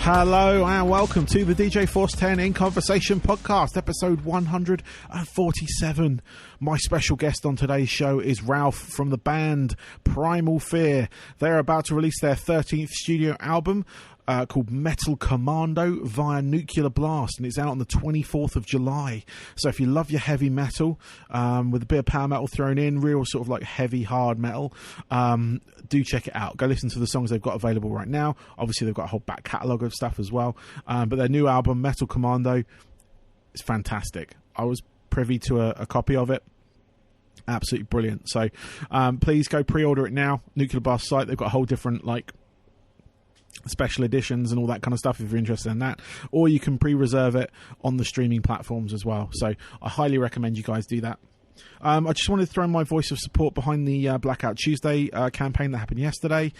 Hello and welcome to the DJ Force 10 in Conversation podcast, episode 147. My special guest on today's show is Ralf from the band Primal Fear. They're about to release their 13th studio album called Metal Commando via Nuclear Blast, and it's out on the 24th of July. So if you love your heavy metal, with a bit of power metal thrown in, real sort of like heavy, hard metal, do check it out. Go listen to the songs they've got available right now. Obviously, they've got a whole back catalogue of stuff as well. But their new album, Metal Commando, is fantastic. I was privy to a copy of it. Absolutely brilliant. So please go pre-order it now. Nuclear Blast site, they've got a whole different like special editions and all that kind of stuff if you're interested in that, or you can pre-reserve it on the streaming platforms as well. So I highly recommend you guys do that. I just wanted to throw my voice of support behind the Blackout Tuesday campaign that happened yesterday.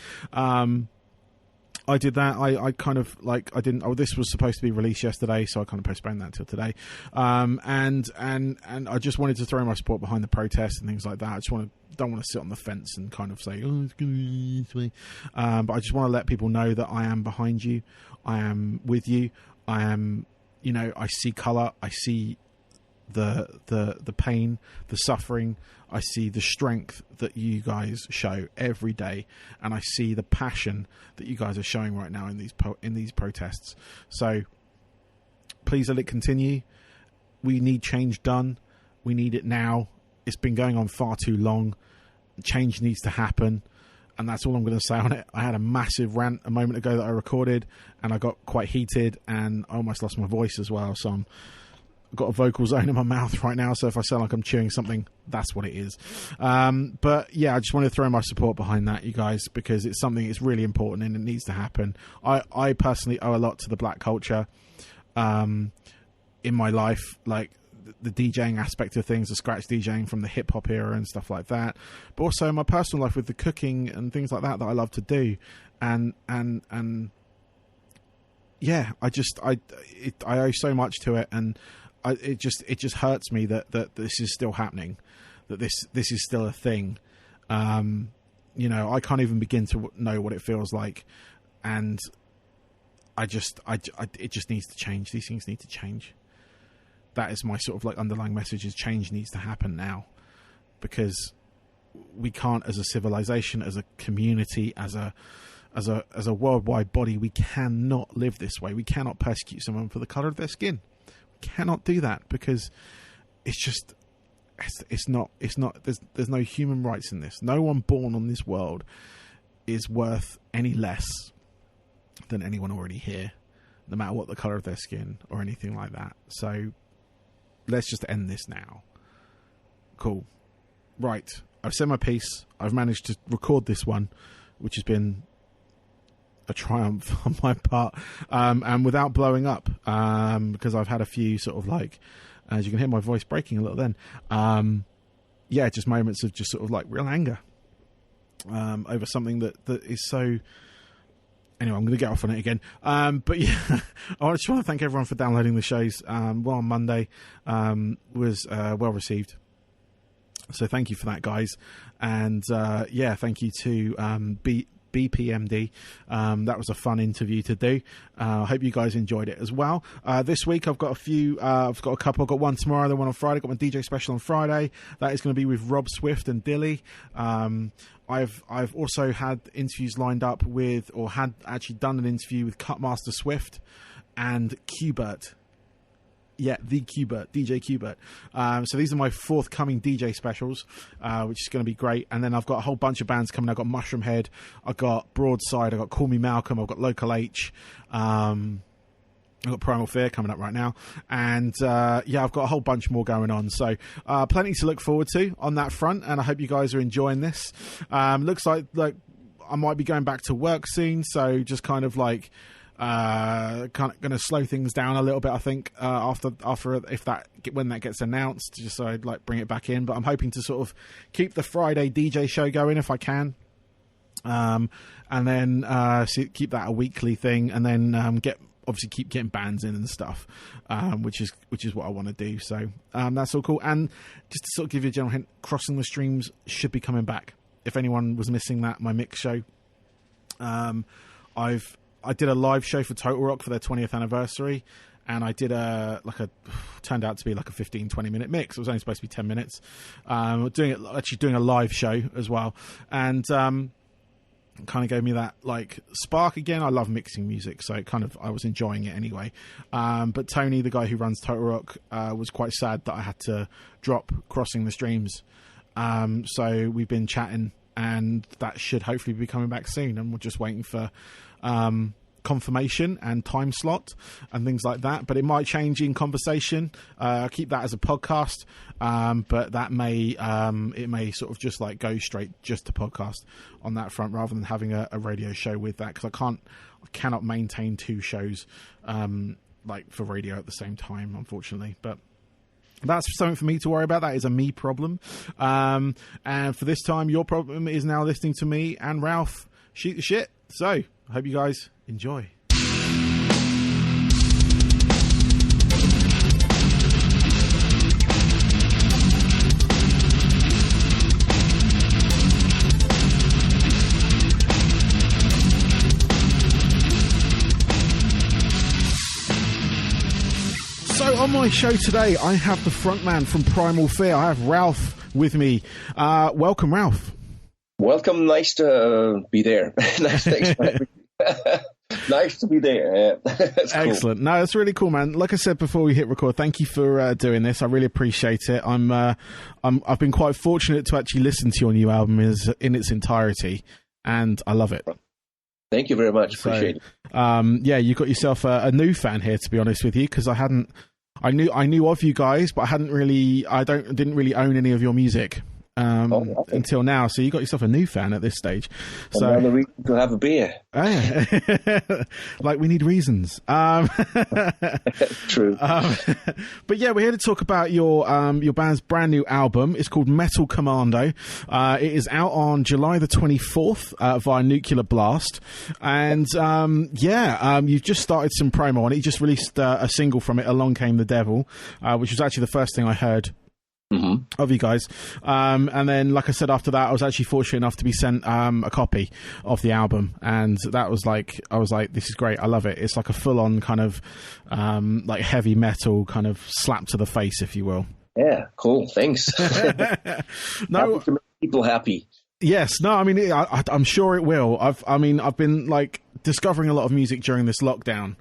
I did that. I kind of like, I didn't, this was supposed to be released yesterday, so I kind of postponed that till today. And I just wanted to throw my support behind the protests and things like that. I just don't want to sit on the fence and kind of say, oh, it's going to be this way. But I just want to let people know that I am behind you. I am with you. I am, I see colour. I see the pain, the suffering. I see the strength that you guys show every day, and I see the passion that you guys are showing right now in these protests. So please let it continue. We need change done. We need it now. It's been going on far too long. Change needs to happen, and that's all I'm going to say on it. I had a massive rant a moment ago that I recorded, and I got quite heated, and I almost lost my voice as well. So I've got a vocal zone in my mouth right now, so if I sound like I'm chewing something, that's what it is. But yeah, I just want to throw my support behind that, you guys, because it's something that's really important and it needs to happen. I personally owe a lot to the black culture in my life, like the DJing aspect of things, the scratch DJing from the hip hop era and stuff like that, but also my personal life with the cooking and things like that I love to do, and yeah, I owe so much to it, and it just hurts me that this is still happening, that this is still a thing. I can't even begin to know what it feels like, and it just needs to change. These things need to change. That is my sort of like underlying message: is change needs to happen now, because we can't, as a civilization, as a community, as a worldwide body, we cannot live this way. We cannot persecute someone for the colour of their skin. Cannot do that, because it's not there's no human rights in this. No one born on this world is worth any less than anyone already here, no matter what the colour of their skin or anything like that. So let's just end this now. Cool. Right, I've said my piece. I've managed to record this one, which has been a triumph on my part, and without blowing up, because I've had a few sort of like, as you can hear my voice breaking a little then, just moments of just sort of like real anger over something that is so. Anyway, I'm going to get off on it again. But yeah, I just want to thank everyone for downloading the shows. On Monday was well received. So thank you for that, guys. And thank you to BPMD. That was a fun interview to do. I hope you guys enjoyed it as well. This week I've got a few. I've got a couple. I've got one tomorrow, then one on Friday. Got my DJ special on Friday. That is going to be with Rob Swift and Dilly. I've also had interviews lined up with, or had actually done an interview with Cutmaster Swift and Qbert. Yeah, the Qbert, DJ Qbert. So these are my forthcoming DJ specials, which is going to be great. And then I've got a whole bunch of bands coming. I've got Mushroomhead, I've got Broadside, I've got Call Me Malcolm, I've got Local H, I've got Primal Fear coming up right now. And I've got a whole bunch more going on. So plenty to look forward to on that front. And I hope you guys are enjoying this. Looks like I might be going back to work soon. So just kind of like... kind of going to slow things down a little bit, I think, after when that gets announced, just so I'd like bring it back in. But I'm hoping to sort of keep the Friday DJ show going if I can, and then keep that a weekly thing, and then keep getting bands in and stuff, which is what I want to do. So that's all cool. And just to sort of give you a general hint, Crossing the Streams should be coming back. If anyone was missing that, my mix show, did a live show for Total Rock for their 20th anniversary, and I did turned out to be like a 15-20 minute mix. It was only supposed to be 10 minutes. Doing a live show as well, and kind of gave me that like spark again. I love mixing music, so I was enjoying it anyway. But Tony, the guy who runs Total Rock, was quite sad that I had to drop Crossing the Streams. So we've been chatting, and that should hopefully be coming back soon, and we're just waiting for confirmation and time slot and things like that. But it might change in conversation. I'll keep that as a podcast, but that may it may sort of just like go straight just to podcast on that front, rather than having a radio show with that, because I cannot maintain two shows like for radio at the same time, unfortunately. But that's something for me to worry about. That is a me problem. And for this time, your problem is now listening to me and Ralf shoot the shit. So I hope you guys enjoy. So on my show today, I have the frontman from Primal Fear. I have Ralf with me. Welcome, Ralf. Welcome. Nice to be there. Nice to be there. That's excellent. Cool. No, that's really cool, man. Like I said before we hit record, thank you for doing this. I really appreciate it. I've been quite fortunate to actually listen to your new album in its entirety, and I love it. Thank you very much. Appreciate it. Yeah, you got yourself a new fan here, to be honest with you, because I knew of you guys, but I didn't really own any of your music until now. So you got yourself a new fan at this stage. So another reason to have a beer. Like we need reasons. True. But yeah, we're here to talk about your band's brand new album. It's called Metal Commando. It is out on July the 24th via Nuclear Blast. And you've just started some promo on it. You just released a single from it, Along Came the Devil, which was actually the first thing I heard of you guys. And then, like I said, after that, I was actually fortunate enough to be sent a copy of the album, and that was like, I was like, this is great, I love it. It's like a full-on kind of like heavy metal kind of slap to the face, if you will. Yeah, cool, thanks. No, happy to make people happy. Yes, no, I mean, I'm sure it will. I've been like discovering a lot of music during this lockdown.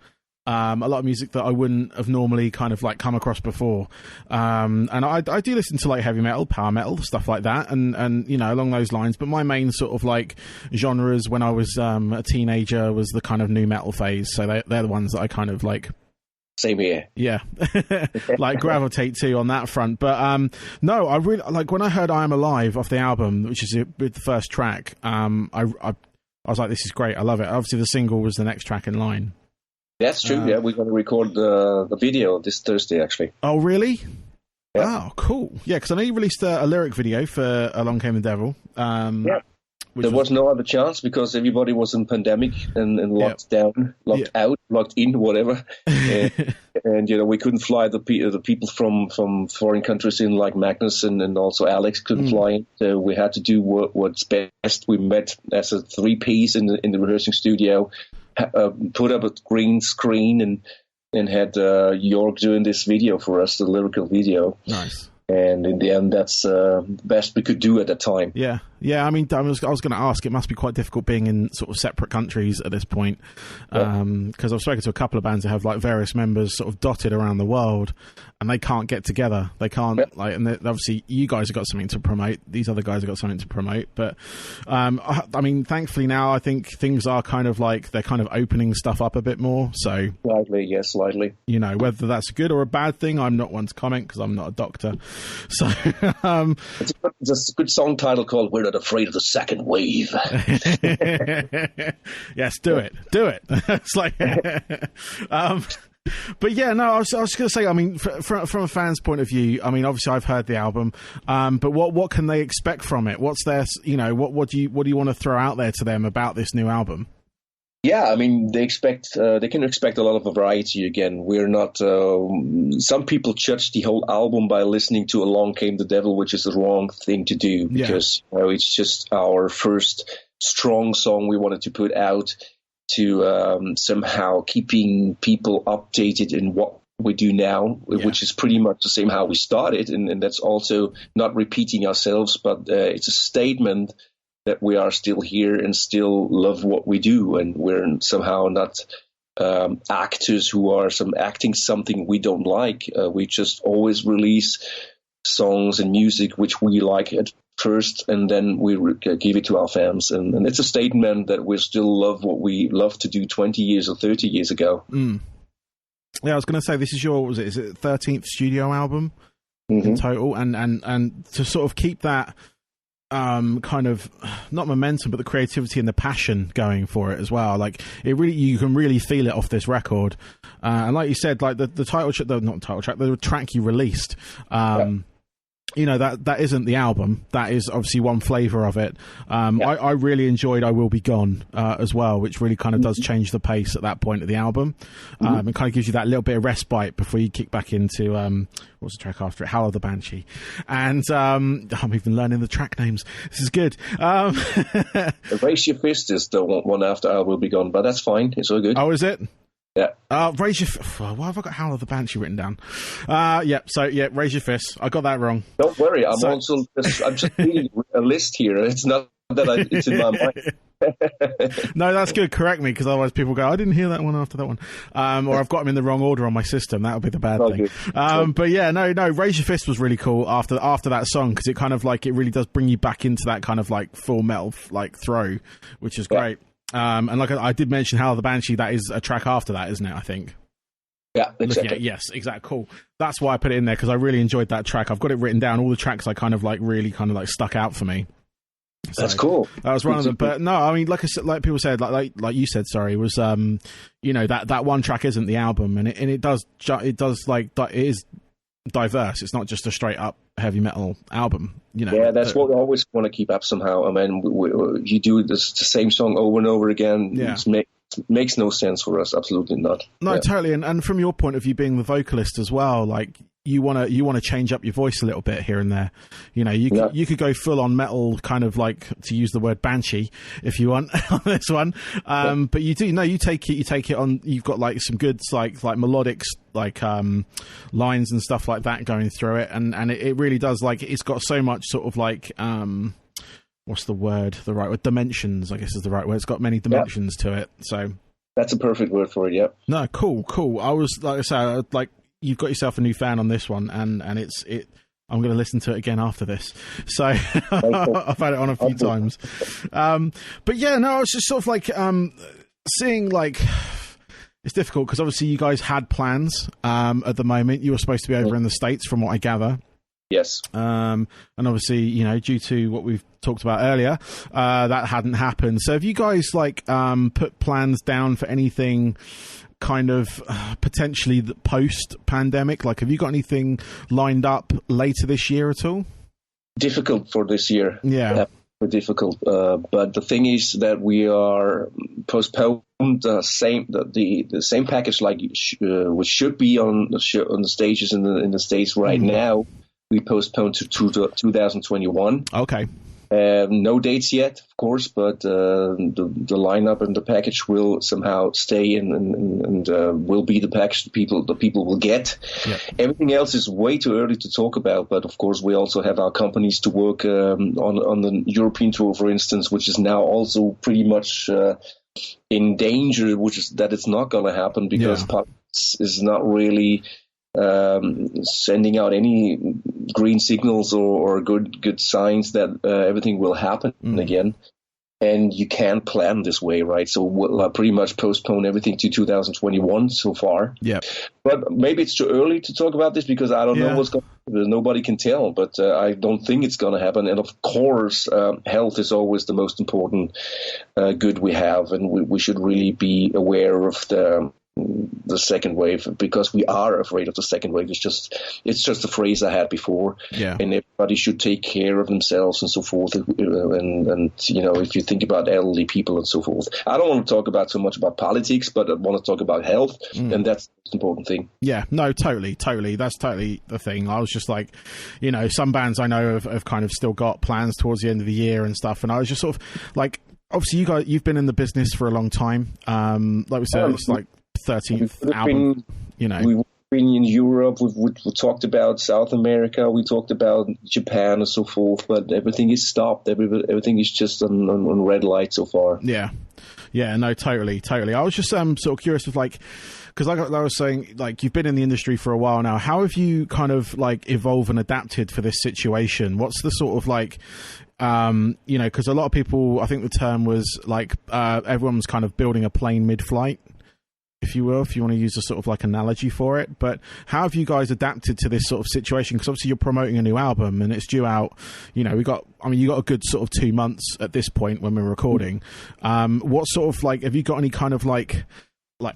A lot of music that I wouldn't have normally kind of like come across before. And I do listen to like heavy metal, power metal, stuff like that, and you know, along those lines. But my main sort of like genres when I was a teenager was the kind of new metal phase. So they're the ones that I kind of like. Same here. Yeah. Like gravitate to on that front. But no, I really like when I heard I Am Alive off the album, which is the first track. I was like, this is great. I love it. Obviously the single was the next track in line. That's true. Yeah, we're going to record the video this Thursday, actually. Oh, really? Yeah. Oh, cool. Yeah, because I know you released a lyric video for Along Came the Devil. Yeah. There was no other chance because everybody was in pandemic and locked down, locked out, locked in, whatever. And you know, we couldn't fly the people from foreign countries in, like Magnus and also Alex couldn't fly in. So we had to do what's best. We met as a three-piece in the rehearsing studio. Put up a green screen and had York doing this video for us, the lyrical video. Nice. And in the end, that's the best we could do at the time. Yeah. I mean, I was going to ask, it must be quite difficult being in sort of separate countries at this point, because I've spoken to a couple of bands that have like various members sort of dotted around the world, and they can't get together. They can't like, and obviously you guys have got something to promote. These other guys have got something to promote. But I mean, thankfully now I think things are kind of like they're kind of opening stuff up a bit more. So slightly. You know, whether that's a good or a bad thing, I'm not one to comment because I'm not a doctor. So it's a good song title called "We're Not Afraid of the Second Wave." Yes, do it. It's like, but yeah, no, I was going to say, I mean, from a fan's point of view, I mean, obviously I've heard the album, but what can they expect from it? What's their, you know, what do you want to throw out there to them about this new album? Yeah, I mean, they can expect a lot of variety again. We're not, some people judge the whole album by listening to Along Came the Devil, which is the wrong thing to do because, you know, it's just our first strong song we wanted to put out. somehow keeping people updated in what we do now, which is pretty much the same how we started, and that's also not repeating ourselves, but it's a statement that we are still here and still love what we do, and we're somehow not actors who are acting something we don't like. We just always release songs and music which we like at first, and then we give it to our fans, and it's a statement that we still love what we love to do 20 years or 30 years ago. Yeah, I was going to say, this is your, is it 13th studio album in total, and to sort of keep that kind of, not momentum, but the creativity and the passion going for it as well. Like, it really, you can really feel it off this record. And like you said, like the title track, not title track, the track you released, you know, that isn't the album. That is obviously one flavour of it. I really enjoyed I Will Be Gone as well, which really kind of does change the pace at that point of the album. And kind of gives you that little bit of respite before you kick back into, what's the track after it? Howl of the Banshee. And I'm even learning the track names. This is good. Raise Your Fist is the one after I Will Be Gone, but that's fine. It's all good. Oh, is it? Yeah. Raise your. Why have I got Howl of the Banshee written down? So raise your fist. I got that wrong. Don't worry. I'm just reading a list here. It's not that it's in my mind. No, that's good. Correct me, because otherwise people go, I didn't hear that one after that one, or I've got them in the wrong order on my system. That would be the bad thing. But yeah, no. Raise Your Fist was really cool after that song, because it kind of like, it really does bring you back into that kind of like full metal like throw, which is great. And like I did mention, Howl of the Banshee, that is a track after that, isn't it? I think. Yeah, exactly. Yes, exactly. Cool. That's why I put it in there, because I really enjoyed that track. I've got it written down. All the tracks I kind of like really kind of like stuck out for me. So, that's cool. That was one of them. But no, I mean, like I said, like people said, like you said, sorry, was you know, that one track isn't the album, and it does like, it is diverse. It's not just a straight up heavy metal album, you know. Yeah, that's what we always want to keep up somehow. I mean, you do the same song over and over again. Yeah. It makes no sense for us. Absolutely not. No, totally. And from your point of view, being the vocalist as well, like you want to change up your voice a little bit here and there. You know, you could go full on metal, kind of like, to use the word banshee if you want on this one. But you take it on. You've got like some good like melodic like lines and stuff like that going through it, and it really does, like, it's got so much sort of like what's the word? The right word? Dimensions, I guess, is the right word. It's got many dimensions to it. So that's a perfect word for it. Yeah. No, cool. I was, like I say, like, you've got yourself a new fan on this one, and it. I'm going to listen to it again after this. So I've had it on a few times. But yeah, no, I was just sort of like seeing, like, it's difficult because obviously you guys had plans at the moment. You were supposed to be over in the States, from what I gather. Yes. And obviously, you know, due to what we've talked about earlier, that hadn't happened. So have you guys like put plans down for anything kind of potentially post-pandemic? Like, have you got anything lined up later this year at all? Difficult for this year. Yeah. Difficult. But the thing is that we are postponed the same package like which should be on the stages in the States right now. We postponed to 2021. Okay. No dates yet, of course, but the lineup and the package will somehow stay and will be the package the people will get. Yeah. Everything else is way too early to talk about, but of course we also have our companies to work on the European tour, for instance, which is now also pretty much in danger, which is that it's not going to happen because politics is not really sending out any green signals or good signs that everything will happen again. And you can't plan this way, right? So we'll pretty much postpone everything to 2021 so far. Yeah. But maybe it's too early to talk about this because I don't know what's going to happen. Nobody can tell, but I don't think it's going to happen. And of course, health is always the most important good we have. And we should really be aware of the second wave because we are afraid of the second wave. It's just a phrase I had before. Yeah. And everybody should take care of themselves and so forth. And you know, if you think about elderly people and so forth, I don't want to talk about so much about politics, but I want to talk about health, and that's the most important thing. Yeah, no, totally. That's totally the thing. I was just like, you know, some bands I know have kind of still got plans towards the end of the year and stuff, and I was just sort of like, obviously you've been in the business for a long time. Like we said, it's like 13th album. We've been in Europe. We talked about South America. We talked about Japan and so forth. But everything is stopped. Everything is just on red light so far. Yeah. Yeah, no, totally. I was just sort of curious of like, because like I was saying, like you've been in the industry for a while now. How have you kind of like evolved and adapted for this situation? What's the sort of like, because a lot of people, I think the term was like everyone was kind of building a plane mid-flight, if you will, if you want to use a sort of like analogy for it. But how have you guys adapted to this sort of situation? Because obviously you're promoting a new album and it's due out, you got a good sort of 2 months at this point when we're recording. What sort of like, have you got any kind of like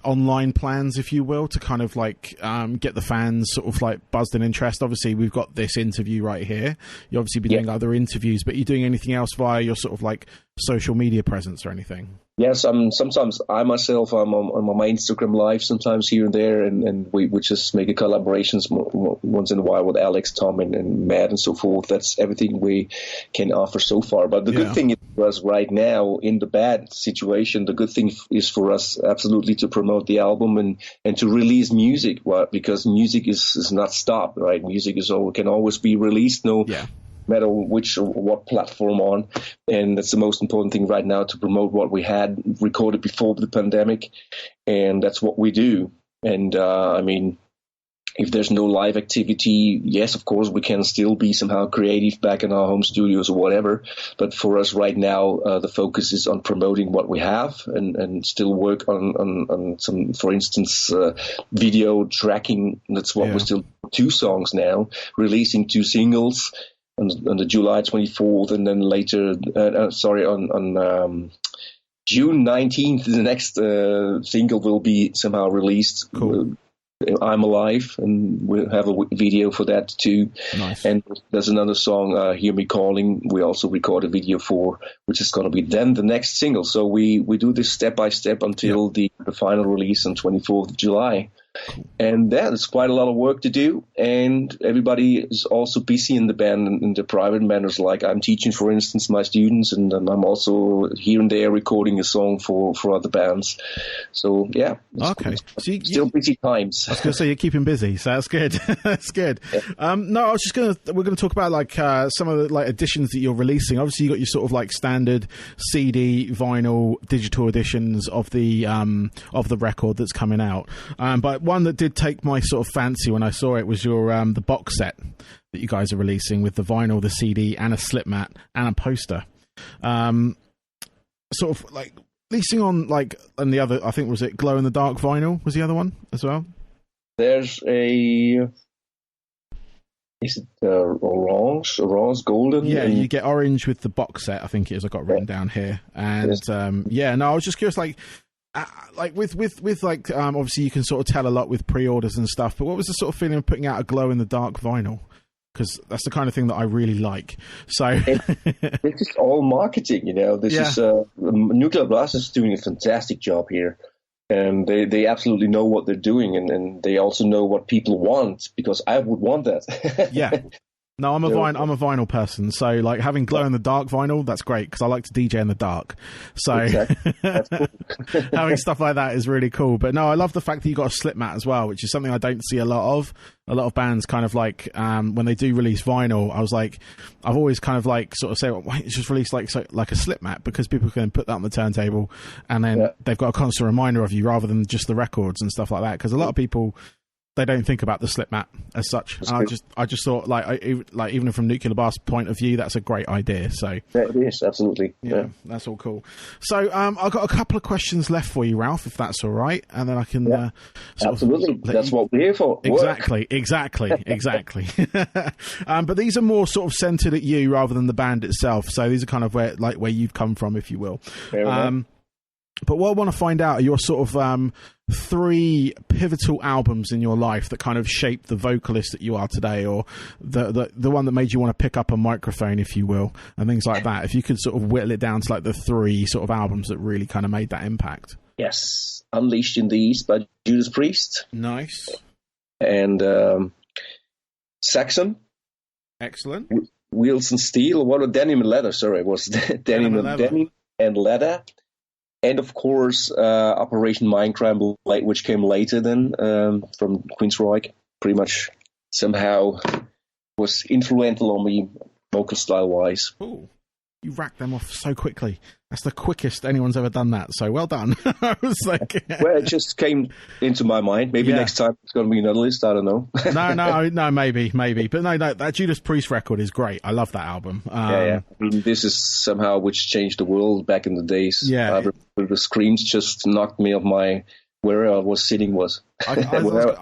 online plans, if you will, to kind of like get the fans sort of like buzzed in interest? Obviously we've got this interview right here. You obviously be doing other interviews, but are you doing anything else via your sort of like social media presence or anything? Yes, sometimes I'm on my Instagram live sometimes here and there, and we just make a collaborations once in a while with Alex, Tom, and Matt and so forth. That's everything we can offer so far. But the good thing is for us right now in the bad situation, the good thing is for us absolutely to promote the album and to release music, because music is not stopped, right? Music can always be released. Matter what platform on, and that's the most important thing right now, to promote what we had recorded before the pandemic, and that's what we do. And if there's no live activity, yes, of course we can still be somehow creative back in our home studios or whatever, but for us right now the focus is on promoting what we have and still work on some, for instance, video tracking. That's what we're still 2 songs now, releasing 2 singles on the July 24th, and then later, on June 19th, the next single will be somehow released. Cool. I'm Alive, and we'll have a video for that too. Nice. And there's another song, Hear Me Calling, we also record a video for, which is going to be then the next single. So we do this step by step until the final release on 24th of July. And there's quite a lot of work to do, and everybody is also busy in the band in the private manners. Like I'm teaching, for instance, my students, and I'm also here and there recording a song for other bands. So still busy times. I was going to say you're keeping busy, so that's good. That's good. Yeah. No, I was just we're going to talk about like some of the like editions that you're releasing. Obviously, you got your sort of like standard CD, vinyl, digital editions of the record that's coming out. But one that did take my sort of fancy when I saw it was your the box set that you guys are releasing with the vinyl, the CD, and a slip mat and a poster. Sort of like releasing on like, and the other, I think, was it glow in the dark vinyl was the other one as well? There's is it orange, golden? Yeah, you get orange with the box set, I think it is. I got written down here. And I was just curious, like with like obviously you can sort of tell a lot with pre-orders and stuff, but what was the sort of feeling of putting out a glow in the dark vinyl? Because that's the kind of thing that I really like. So it's just all marketing, This is Nuclear Blast is doing a fantastic job here, and they absolutely know what they're doing, and they also know what people want, because I would want that. Yeah. No, I'm a vinyl person, so like having glow in the dark vinyl, that's great because I like to DJ in the dark. So exactly. That's cool. Having stuff like that is really cool. But no, I love the fact that you got a slip mat as well, which is something I don't see a lot of. A lot of bands kind of like when they do release vinyl, I've always kind of like sort of say, well, why don't you just release like a slip mat, because people can put that on the turntable and then they've got a constant reminder of you rather than just the records and stuff like that. Because a lot of people, they don't think about the slip mat as such. And I just thought, even from Nuclear Blast's point of view, that's a great idea. So it is, absolutely. Yeah, that's all cool. So I've got a couple of questions left for you, Ralf, if that's all right, and then I can absolutely. That's what we're here for. Exactly. But these are more sort of centered at you rather than the band itself. So these are kind of where you've come from, if you will. But what I want to find out are your sort of 3 pivotal albums in your life that kind of shaped the vocalist that you are today, or the one that made you want to pick up a microphone, if you will, and things like that. If you could sort of whittle it down to like the 3 sort of albums that really kind of made that impact. Yes. Unleashed in the East by Judas Priest. Nice. And Saxon. Excellent. Wheels and Steel. What a Denim and Leather. Sorry, it was Denim and Leather. and Leather. And of course, Operation Mindcrime, which came later then from Queensryche, pretty much somehow was influential on me, vocal style-wise. Ooh, you racked them off so quickly. That's the quickest anyone's ever done that, so well done. I was like... Well, it just came into my mind. Maybe next time it's going to be another list, I don't know. no, maybe. But no, that Judas Priest record is great. I love that album. Yeah. I mean, this is somehow which changed the world back in the days. Yeah. The screams just knocked me off my... wherever I was sitting was. Wherever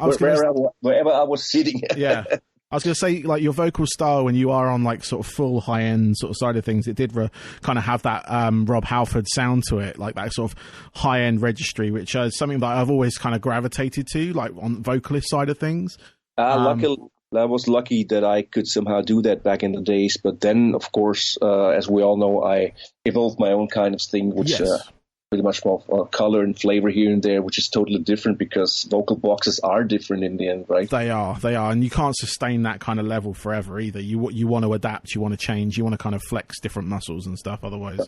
I was sitting. Yeah. I was going to say, like, your vocal style when you are on, like, sort of full high-end sort of side of things, it did kind of have that Rob Halford sound to it, like that sort of high-end registry, which is something that I've always kind of gravitated to, like, on the vocalist side of things. Luckily, I was lucky that I could somehow do that back in the days, but then, of course, as we all know, I evolved my own kind of thing, which... Yes. Pretty much more color and flavor here and there, which is totally different because vocal boxes are different in the end, right? They are, and you can't sustain that kind of level forever either. You want to adapt, you want to change, you want to kind of flex different muscles and stuff. Otherwise,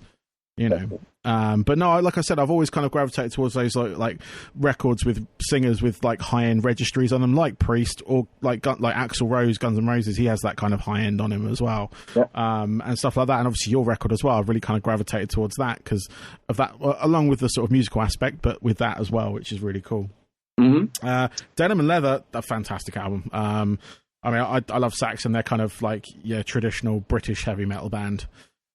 you know. But no, like I said, I've always kind of gravitated towards those like records with singers with like high end registries on them, like Priest or like Axl Rose, Guns N' Roses. He has that kind of high end on him as well, and stuff like that. And obviously your record as well. I've really kind of gravitated towards that because of that, along with the sort of musical aspect, but with that as well, which is really cool. Mm-hmm. Denim and Leather, a fantastic album. I mean, I love Saxon. They're kind of like traditional British heavy metal band.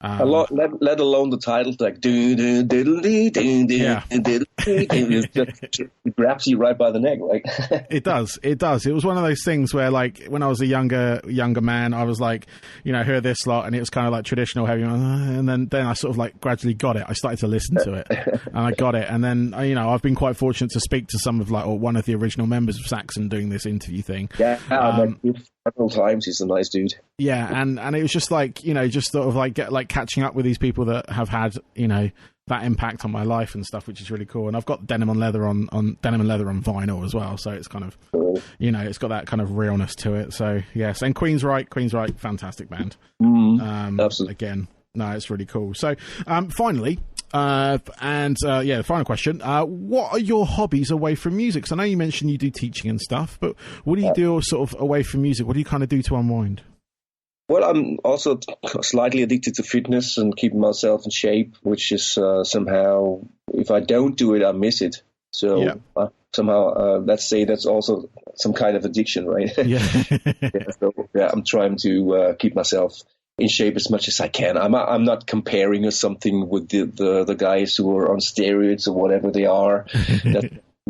A lot, let alone the title, like do do diddle dee do do it grabs you right by the neck, like it does. It was one of those things where, like, when I was a younger man, I was like, hear this lot, and it was kind of like traditional heavy, and then I sort of like gradually got it. I started to listen to it, and I got it, and then I've been quite fortunate to speak to some of one of the original members of Saxon doing this interview thing. Yeah, several times. He's a nice dude. Yeah, and it was just like just sort of like catching up with these people that have had that impact on my life and stuff, which is really cool. And I've got Denim and Leather on Denim and Leather on vinyl as well, so it's kind of it's got that kind of realness to it. So yes, and Queensryche, fantastic band. Absolutely. Again, no, it's really cool. So finally. The final question. What are your hobbies away from music? So I know you mentioned you do teaching and stuff, but what do you do sort of away from music? What do you kind of do to unwind? Well, I'm also slightly addicted to fitness and keeping myself in shape, which is somehow, if I don't do it, I miss it. So somehow, let's say that's also some kind of addiction, right? Yeah. I'm trying to keep myself in shape as much as I can. I'm not comparing or something with the guys who are on steroids or whatever they are.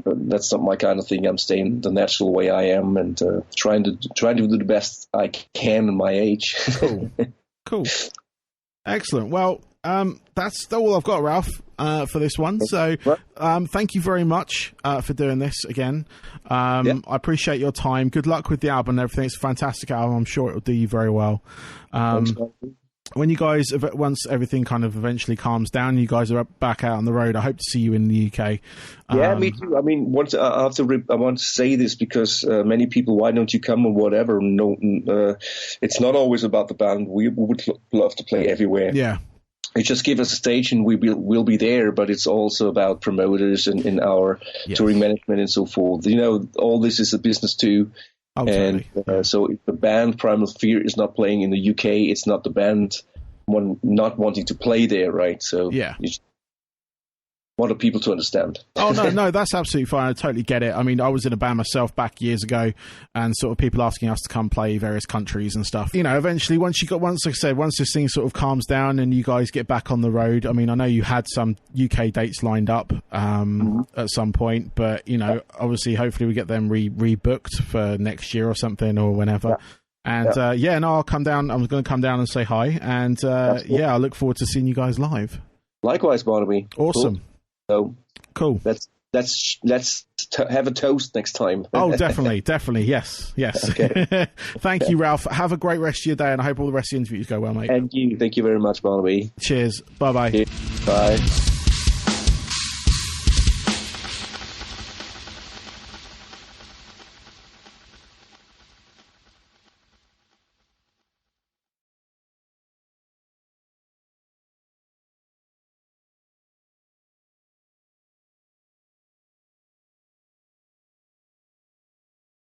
That's not my kind of thing. I'm staying the natural way I am and trying to do the best I can in my age. Cool. Excellent. Well, that's all I've got, Ralf, for this one. So thank you very much for doing this again. I appreciate your time. Good luck with the album and everything. It's a fantastic album. I'm sure it'll do you very well. When you guys, once everything kind of eventually calms down, you guys are back out on the road, I hope to see you in the UK. Yeah, me too. I mean, I want to say this because many people, why don't you come or whatever? No, it's not always about the band. We would love to play everywhere. Yeah. It just give us a stage and we'll be there, but it's also about promoters and in our touring management and so forth. All this is a business too. Oh, and totally. So if the band Primal Fear is not playing in the UK, it's not the band not wanting to play there, right? So you want people to understand. Oh, no, that's absolutely fine. I totally get it. I mean, I was in a band myself back years ago and sort of people asking us to come play various countries and stuff. Eventually, once this thing sort of calms down and you guys get back on the road, I mean, I know you had some UK dates lined up at some point, but, obviously, hopefully we get them rebooked for next year or something or whenever. And, I'll come down. I'm going to come down and say hi. And, I look forward to seeing you guys live. Likewise, Barnaby. Awesome. So cool. Let's have a toast next time. Oh, definitely. Yes. Okay. Thank you, Ralf. Have a great rest of your day, and I hope all the rest of the interviews go well, mate. And you. Thank you very much, Barnaby. Cheers. Bye-bye. Bye.